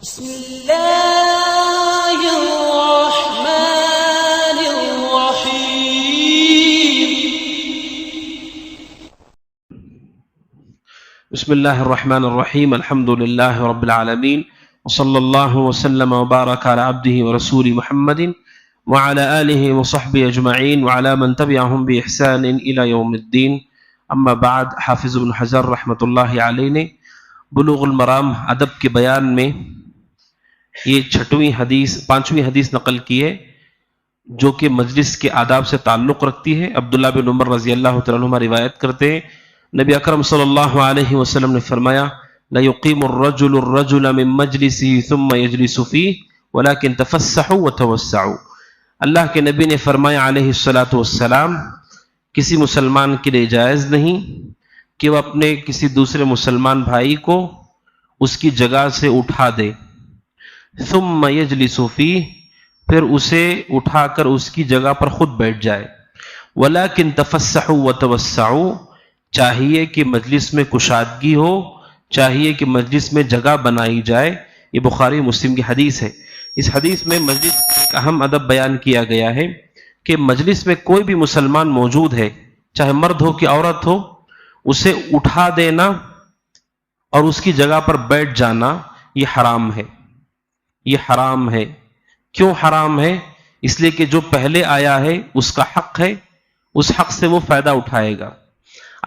بسم الله الرحمن الرحيم. بسم الله الرحمن الرحيم. الحمد لله رب العالمين وصلى الله وسلم وبارك على عبده ورسوله محمد وعلى آله وصحبه أجمعين وعلى من تبعهم بإحسان إلى يوم الدين. اما بعد. حافظ ابن حجر رحمۃ اللہ علیہ نے بلوغ المرام ادب کے بیان میں یہ پانچویں حدیث نقل کی ہے جو کہ مجلس کے آداب سے تعلق رکھتی ہے. عبداللہ بن عمر رضی اللہ تعالیٰ عنہما روایت کرتے ہیں نبی اکرم صلی اللہ علیہ وسلم نے فرمایا لَيُقِيمُ الرَّجُلُ الرَّجُلَ مِن مَجْلِسِهِ ثُمَّ يَجْلِسُ فِيهِ وَلَكِنْ تَفَسَّحُوا وَتَوَسَّعُوا. اللہ کے نبی نے فرمایا علیہ الصلاۃ والسلام کسی مسلمان کے لیے جائز نہیں کہ وہ اپنے کسی دوسرے مسلمان بھائی کو اس کی جگہ سے اٹھا دے. ثم یجلس فیہ، پھر اسے اٹھا کر اس کی جگہ پر خود بیٹھ جائے. ولیکن تفسحوا وتوسعوا، چاہیے کہ مجلس میں کشادگی ہو، چاہیے کہ مجلس میں جگہ بنائی جائے. یہ بخاری مسلم کی حدیث ہے. اس حدیث میں مجلس کا ایک اہم ادب بیان کیا گیا ہے کہ مجلس میں کوئی بھی مسلمان موجود ہے، چاہے مرد ہو کہ عورت ہو، اسے اٹھا دینا اور اس کی جگہ پر بیٹھ جانا یہ حرام ہے. یہ حرام ہے. کیوں حرام ہے؟ اس لیے کہ جو پہلے آیا ہے اس کا حق ہے، اس حق سے وہ فائدہ اٹھائے گا.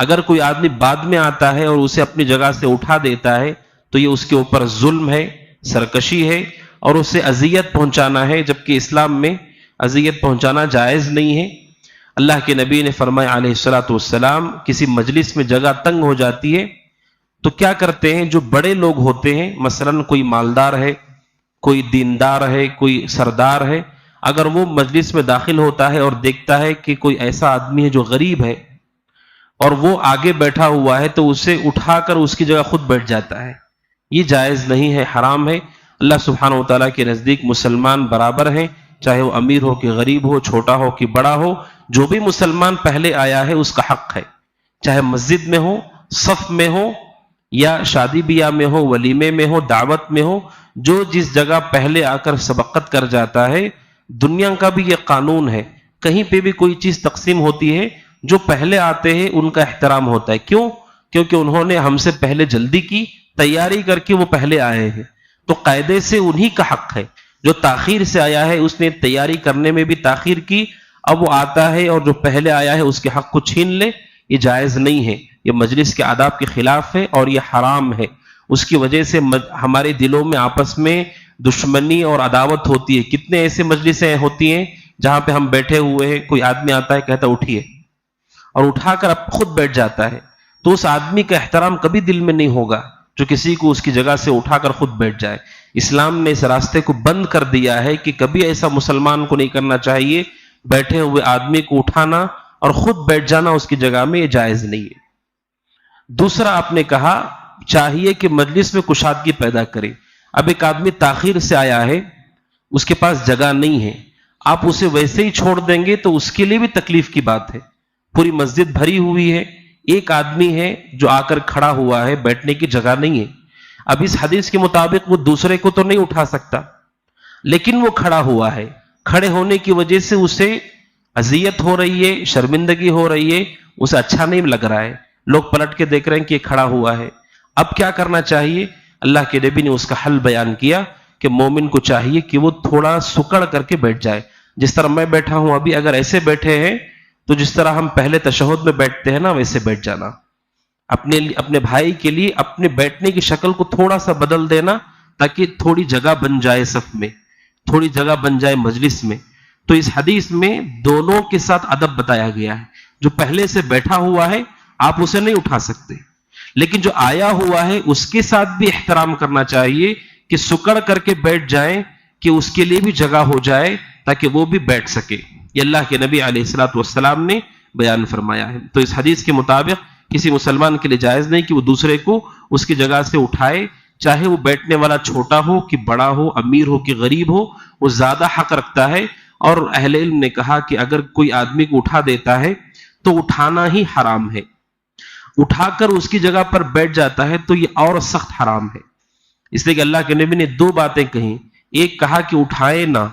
اگر کوئی آدمی بعد میں آتا ہے اور اسے اپنی جگہ سے اٹھا دیتا ہے تو یہ اس کے اوپر ظلم ہے، سرکشی ہے اور اسے اذیت پہنچانا ہے، جبکہ اسلام میں اذیت پہنچانا جائز نہیں ہے. اللہ کے نبی نے فرمایا علیہ الصلوۃ والسلام کسی مجلس میں جگہ تنگ ہو جاتی ہے تو کیا کرتے ہیں؟ جو بڑے لوگ ہوتے ہیں، مثلا کوئی مالدار ہے، کوئی دیندار ہے، کوئی سردار ہے، اگر وہ مجلس میں داخل ہوتا ہے اور دیکھتا ہے کہ کوئی ایسا آدمی ہے جو غریب ہے اور وہ آگے بیٹھا ہوا ہے تو اسے اٹھا کر اس کی جگہ خود بیٹھ جاتا ہے. یہ جائز نہیں ہے، حرام ہے. اللہ سبحانہ و تعالیٰ کے نزدیک مسلمان برابر ہیں، چاہے وہ امیر ہو کہ غریب ہو، چھوٹا ہو کہ بڑا ہو. جو بھی مسلمان پہلے آیا ہے اس کا حق ہے، چاہے مسجد میں ہو، صف میں ہو یا شادی بیاہ میں ہو، ولیمے میں ہو، دعوت میں ہو. جو جس جگہ پہلے آ کر سبقت کر جاتا ہے، دنیا کا بھی یہ قانون ہے، کہیں پہ بھی کوئی چیز تقسیم ہوتی ہے جو پہلے آتے ہیں ان کا احترام ہوتا ہے. کیوں؟ کیونکہ انہوں نے ہم سے پہلے جلدی کی، تیاری کر کے وہ پہلے آئے ہیں، تو قاعدے سے انہی کا حق ہے. جو تاخیر سے آیا ہے اس نے تیاری کرنے میں بھی تاخیر کی، اب وہ آتا ہے اور جو پہلے آیا ہے اس کے حق کو چھین لے، یہ جائز نہیں ہے. یہ مجلس کے آداب کے خلاف ہے اور یہ حرام ہے. اس کی وجہ سے ہمارے دلوں میں آپس میں دشمنی اور عداوت ہوتی ہے. کتنے ایسے مجلسیں ہوتی ہیں جہاں پہ ہم بیٹھے ہوئے ہیں، کوئی آدمی آتا ہے کہتا اٹھیے اور اٹھا کر اب خود بیٹھ جاتا ہے، تو اس آدمی کا احترام کبھی دل میں نہیں ہوگا جو کسی کو اس کی جگہ سے اٹھا کر خود بیٹھ جائے. اسلام نے اس راستے کو بند کر دیا ہے کہ کبھی ایسا مسلمان کو نہیں کرنا چاہیے. بیٹھے ہوئے آدمی کو اٹھانا اور خود بیٹھ جانا اس کی جگہ میں یہ جائز نہیں ہے. دوسرا آپ نے کہا چاہیے کہ مجلس میں کشادگی پیدا کرے. اب ایک آدمی تاخیر سے آیا ہے، اس کے پاس جگہ نہیں ہے، آپ اسے ویسے ہی چھوڑ دیں گے تو اس کے لیے بھی تکلیف کی بات ہے. پوری مسجد بھری ہوئی ہے، ایک آدمی ہے جو آ کر کھڑا ہوا ہے، بیٹھنے کی جگہ نہیں ہے. اب اس حدیث کے مطابق وہ دوسرے کو تو نہیں اٹھا سکتا، لیکن وہ کھڑا ہوا ہے. کھڑے ہونے کی وجہ سے اسے اذیت ہو رہی ہے، شرمندگی ہو رہی ہے، اسے اچھا نہیں لگ رہا ہے. لوگ پلٹ کے دیکھ رہے ہیں کہ یہ کھڑا ہوا ہے. اب کیا کرنا چاہیے؟ اللہ کے نبی نے اس کا حل بیان کیا کہ مومن کو چاہیے کہ وہ تھوڑا سکڑ کر کے بیٹھ جائے. جس طرح میں بیٹھا ہوں ابھی، اگر ایسے بیٹھے ہیں تو جس طرح ہم پہلے تشہد میں بیٹھتے ہیں نا، ویسے بیٹھ جانا. اپنے بھائی کے لیے اپنے بیٹھنے کی شکل کو تھوڑا سا بدل دینا تاکہ تھوڑی جگہ بن جائے، صف میں تھوڑی جگہ بن جائے مجلس میں. تو اس حدیث میں دونوں کے ساتھ ادب بتایا گیا ہے. جو پہلے سے بیٹھا ہوا ہے آپ اسے نہیں اٹھا سکتے، لیکن جو آیا ہوا ہے اس کے ساتھ بھی احترام کرنا چاہیے کہ سکڑ کر کے بیٹھ جائیں کہ اس کے لیے بھی جگہ ہو جائے تاکہ وہ بھی بیٹھ سکے. یہ اللہ کے نبی علیہ الصلوۃ والسلام نے بیان فرمایا ہے. تو اس حدیث کے مطابق کسی مسلمان کے لیے جائز نہیں کہ وہ دوسرے کو اس کی جگہ سے اٹھائے، چاہے وہ بیٹھنے والا چھوٹا ہو کہ بڑا ہو، امیر ہو کہ غریب ہو، وہ زیادہ حق رکھتا ہے. اور اہل علم نے کہا کہ اگر کوئی آدمی کو اٹھا دیتا ہے تو اٹھانا ہی حرام ہے، اٹھا کر اس کی جگہ پر بیٹھ جاتا ہے تو یہ اور سخت حرام ہے. اس لیے کہ اللہ کے نبی نے دو باتیں کہیں، ایک کہا کہ اٹھائے نہ،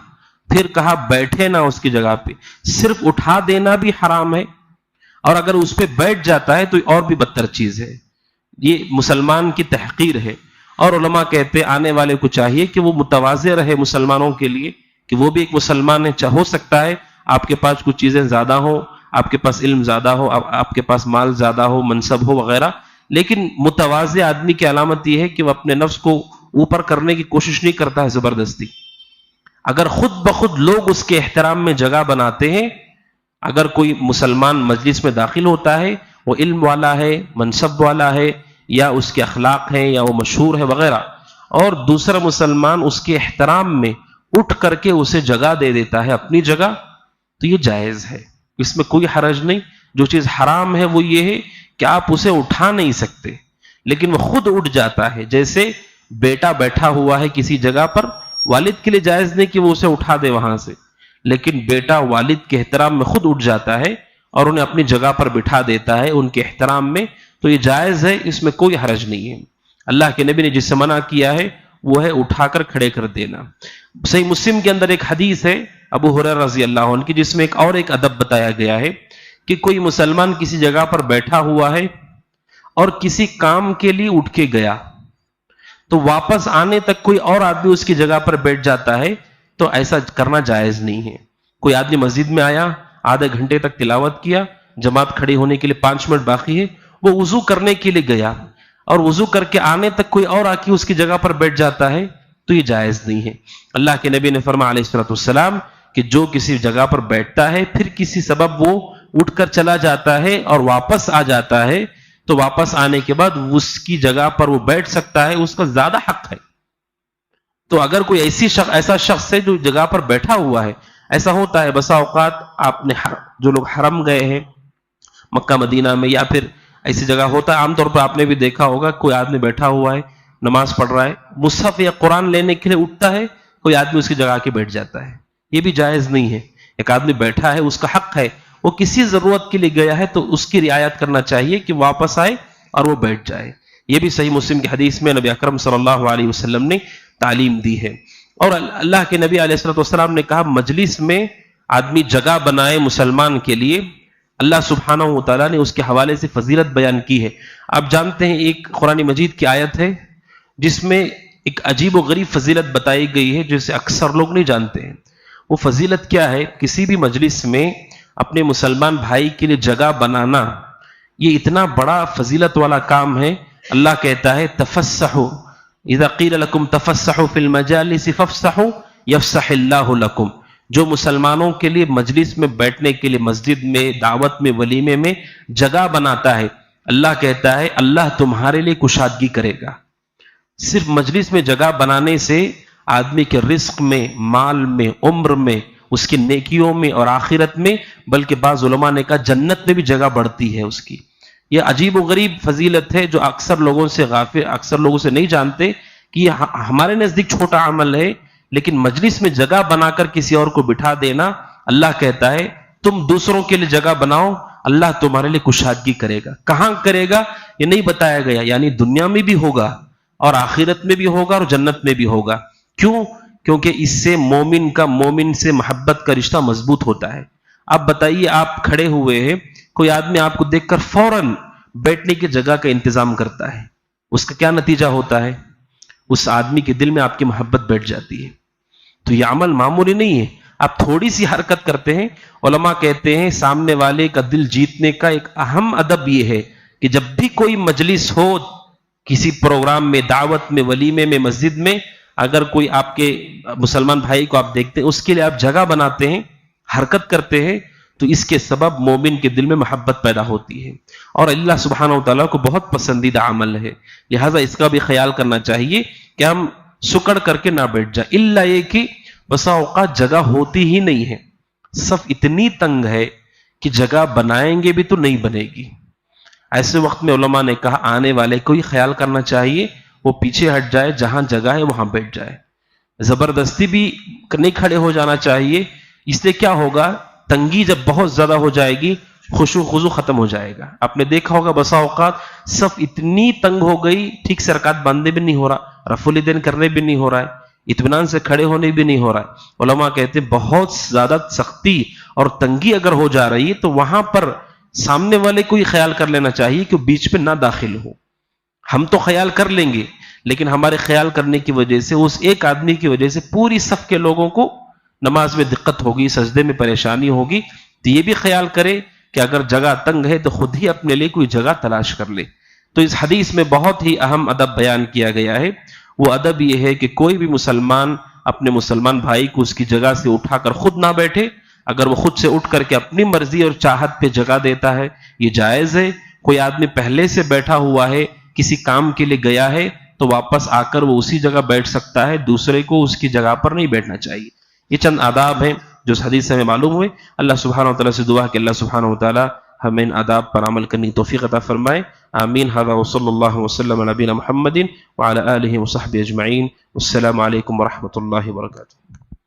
پھر کہا بیٹھے نہ اس کی جگہ پہ. صرف اٹھا دینا بھی حرام ہے، اور اگر اس پہ بیٹھ جاتا ہے تو اور بھی بدتر چیز ہے. یہ مسلمان کی تحقیر ہے. اور علماء کہتے ہیں آنے والے کو چاہیے کہ وہ متواضع رہے مسلمانوں کے لیے، کہ وہ بھی ایک مسلمان ہے. ہو سکتا ہے آپ کے پاس کچھ چیزیں زیادہ ہوں، آپ کے پاس علم زیادہ ہو، آپ کے پاس مال زیادہ ہو، منصب ہو وغیرہ، لیکن متواضع آدمی کی علامت یہ ہے کہ وہ اپنے نفس کو اوپر کرنے کی کوشش نہیں کرتا ہے زبردستی. اگر خود بخود لوگ اس کے احترام میں جگہ بناتے ہیں، اگر کوئی مسلمان مجلس میں داخل ہوتا ہے، وہ علم والا ہے، منصب والا ہے، یا اس کے اخلاق ہیں، یا وہ مشہور ہے وغیرہ، اور دوسرا مسلمان اس کے احترام میں اٹھ کر کے اسے جگہ دے دیتا ہے اپنی جگہ، تو یہ جائز ہے، اس میں کوئی حرج نہیں. جو چیز حرام ہے وہ یہ ہے کہ آپ اسے اٹھا نہیں سکتے، لیکن وہ خود اٹھ جاتا ہے. جیسے بیٹا بیٹھا ہوا ہے کسی جگہ پر، والد کے لیے جائز نہیں کہ وہ اسے اٹھا دے وہاں سے، لیکن بیٹا والد کے احترام میں خود اٹھ جاتا ہے اور انہیں اپنی جگہ پر بٹھا دیتا ہے ان کے احترام میں، تو یہ جائز ہے، اس میں کوئی حرج نہیں ہے. اللہ کے نبی نے جس سے منع کیا ہے وہ ہے اٹھا کر کھڑے کر دینا. صحیح مسلم کے اندر ایک حدیث ہے ابو ہریرہ رضی اللہ عنہ کی، جس میں ایک ادب بتایا گیا ہے کہ کوئی مسلمان کسی جگہ پر بیٹھا ہوا ہے اور کسی کام کے لیے اٹھ کے گیا، تو واپس آنے تک کوئی اور آدمی اس کی جگہ پر بیٹھ جاتا ہے، تو ایسا کرنا جائز نہیں ہے. کوئی آدمی مسجد میں آیا، آدھے گھنٹے تک تلاوت کیا، جماعت کھڑی ہونے کے لیے 5 منٹ باقی ہے، وہ وضو کرنے کے لیے گیا اور وضو کر کے آنے تک کوئی اور آ کے اس کی جگہ پر بیٹھ جاتا ہے، تو یہ جائز نہیں ہے. اللہ کے نبی نے فرمایا علیہ الصلوۃ والسلام کہ جو کسی جگہ پر بیٹھتا ہے پھر کسی سبب وہ اٹھ کر چلا جاتا ہے اور واپس آ جاتا ہے، تو واپس آنے کے بعد اس کی جگہ پر وہ بیٹھ سکتا ہے، اس کا زیادہ حق ہے. تو اگر کوئی ایسا شخص ہے جو جگہ پر بیٹھا ہوا ہے، ایسا ہوتا ہے بسا اوقات آپ نے جو لوگ حرم گئے ہیں مکہ مدینہ میں، یا پھر ایسی جگہ ہوتا ہے، عام طور پر آپ نے بھی دیکھا ہوگا کوئی آدمی بیٹھا ہوا ہے نماز پڑھ رہا ہے، مصحف یا قرآن لینے کے لیے اٹھتا ہے، کوئی آدمی اس کی جگہ کے بیٹھ جاتا ہے، یہ بھی جائز نہیں ہے. ایک آدمی بیٹھا ہے، اس کا حق ہے، وہ کسی ضرورت کے لیے گیا ہے تو اس کی رعایت کرنا چاہیے کہ واپس آئے اور وہ بیٹھ جائے. یہ بھی صحیح مسلم کی حدیث میں نبی اکرم صلی اللہ علیہ وسلم نے تعلیم دی ہے. اور اللہ کے نبی علیہ الصلوۃ والسلام نے کہا مجلس میں آدمی جگہ بنائے مسلمان کے لیے، اللہ سبحانہ و تعالیٰ نے اس کے حوالے سے فضیلت بیان کی ہے. آپ جانتے ہیں ایک قرآن مجید کی آیت ہے جس میں ایک عجیب و غریب فضیلت بتائی گئی ہے جسے اکثر لوگ نہیں جانتے ہیں. وہ فضیلت کیا ہے؟ کسی بھی مجلس میں اپنے مسلمان بھائی کے لیے جگہ بنانا، یہ اتنا بڑا فضیلت والا کام ہے. اللہ کہتا ہے تفسحوا اذا قیل لکم تفسحوا فی المجالس فافسحوا یفسح اللہ لکم. جو مسلمانوں کے لیے مجلس میں بیٹھنے کے لیے مسجد میں، دعوت میں، ولیمے میں جگہ بناتا ہے، اللہ کہتا ہے اللہ تمہارے لیے کشادگی کرے گا. صرف مجلس میں جگہ بنانے سے آدمی کے رزق میں، مال میں، عمر میں، اس کی نیکیوں میں اور آخرت میں، بلکہ بعض علماء نے کہا جنت میں بھی جگہ بڑھتی ہے اس کی. یہ عجیب و غریب فضیلت ہے جو اکثر لوگوں سے نہیں جانتے کہ یہ ہمارے نزدیک چھوٹا عمل ہے، لیکن مجلس میں جگہ بنا کر کسی اور کو بٹھا دینا، اللہ کہتا ہے تم دوسروں کے لیے جگہ بناؤ، اللہ تمہارے لیے کشادگی کرے گا. کہاں کرے گا یہ نہیں بتایا گیا، یعنی دنیا میں بھی ہوگا اور آخرت میں بھی ہوگا اور جنت میں بھی ہوگا. کیوں؟ کیونکہ اس سے مومن کا مومن سے محبت کا رشتہ مضبوط ہوتا ہے. اب بتائیے آپ کھڑے ہوئے ہیں، کوئی آدمی آپ کو دیکھ کر فوراً بیٹھنے کی جگہ کا انتظام کرتا ہے، اس کا کیا نتیجہ ہوتا ہے؟ اس آدمی کے دل میں آپ کی محبت بیٹھ جاتی ہے. تو یہ عمل معمولی نہیں ہے. آپ تھوڑی سی حرکت کرتے ہیں، علماء کہتے ہیں سامنے والے کا دل جیتنے کا ایک اہم ادب یہ ہے کہ جب بھی کوئی مجلس ہو، کسی پروگرام میں، دعوت میں، ولیمے میں، مسجد میں، اگر کوئی آپ کے مسلمان بھائی کو آپ دیکھتے ہیں، اس کے لیے آپ جگہ بناتے ہیں، حرکت کرتے ہیں، تو اس کے سبب مومن کے دل میں محبت پیدا ہوتی ہے اور اللہ سبحانہ و تعالیٰ کو بہت پسندیدہ عمل ہے. لہٰذا اس کا بھی خیال کرنا چاہیے کہ ہم سکڑ کر کے نہ بیٹھ جائیں. الا یہ کہ بسا اوقات جگہ ہوتی ہی نہیں ہے، صف اتنی تنگ ہے کہ جگہ بنائیں گے بھی تو نہیں بنے گی. ایسے وقت میں علماء نے کہا آنے والے کو ہی خیال کرنا چاہیے، وہ پیچھے ہٹ جائے، جہاں جگہ ہے وہاں بیٹھ جائے. زبردستی بھی نہیں کھڑے ہو جانا چاہیے. اس لیے کیا ہوگا، تنگی جب بہت زیادہ ہو جائے گی، خشوع خضوع ختم ہو جائے گا. آپ نے دیکھا ہوگا بسا اوقات صف اتنی تنگ ہو گئی، ٹھیک سے رکعت باندھنے بھی نہیں ہو رہا، رفع الیدین کرنے بھی نہیں ہو رہا ہے، اطمینان سے کھڑے ہونے بھی نہیں ہو رہا ہے۔ علماء کہتے ہیں بہت زیادہ سختی اور تنگی اگر ہو جا رہی ہے تو وہاں پر سامنے والے کو ہی خیال کر لینا چاہیے کہ بیچ پہ نہ داخل ہو۔ ہم تو خیال کر لیں گے، لیکن ہمارے خیال کرنے کی وجہ سے اس ایک آدمی کی وجہ سے پوری صف کے لوگوں کو نماز میں دقت ہوگی، سجدے میں پریشانی ہوگی۔ تو یہ بھی خیال کرے کہ اگر جگہ تنگ ہے تو خود ہی اپنے لیے کوئی جگہ تلاش کر لے۔ تو اس حدیث میں بہت ہی اہم ادب بیان کیا گیا ہے۔ وہ ادب یہ ہے کہ کوئی بھی مسلمان اپنے مسلمان بھائی کو اس کی جگہ سے اٹھا کر خود نہ بیٹھے، اگر وہ خود سے اٹھ کر کے اپنی مرضی اور چاہت پہ جگہ دیتا ہے یہ جائز ہے۔ کوئی آدمی پہلے سے بیٹھا ہوا ہے، کسی کام کے لیے گیا ہے تو واپس آ کر وہ اسی جگہ بیٹھ سکتا ہے، دوسرے کو اس کی جگہ پر نہیں بیٹھنا چاہیے۔ یہ چند آداب ہیں جو اس حدیث سے ہمیں معلوم ہوئے۔ اللہ سبحانہ وتعالی سے دعا کہ اللہ سبحانہ وتعالی ہمیں ان آداب پر عمل کرنے کی توفیق عطا فرمائے۔ آمین۔ ھذا وصلی اللہ وسلم علی نبینا محمد وعلی آلہ وصحبہ اجمعین۔ السلام علیکم ورحمۃ اللہ وبرکاتہ۔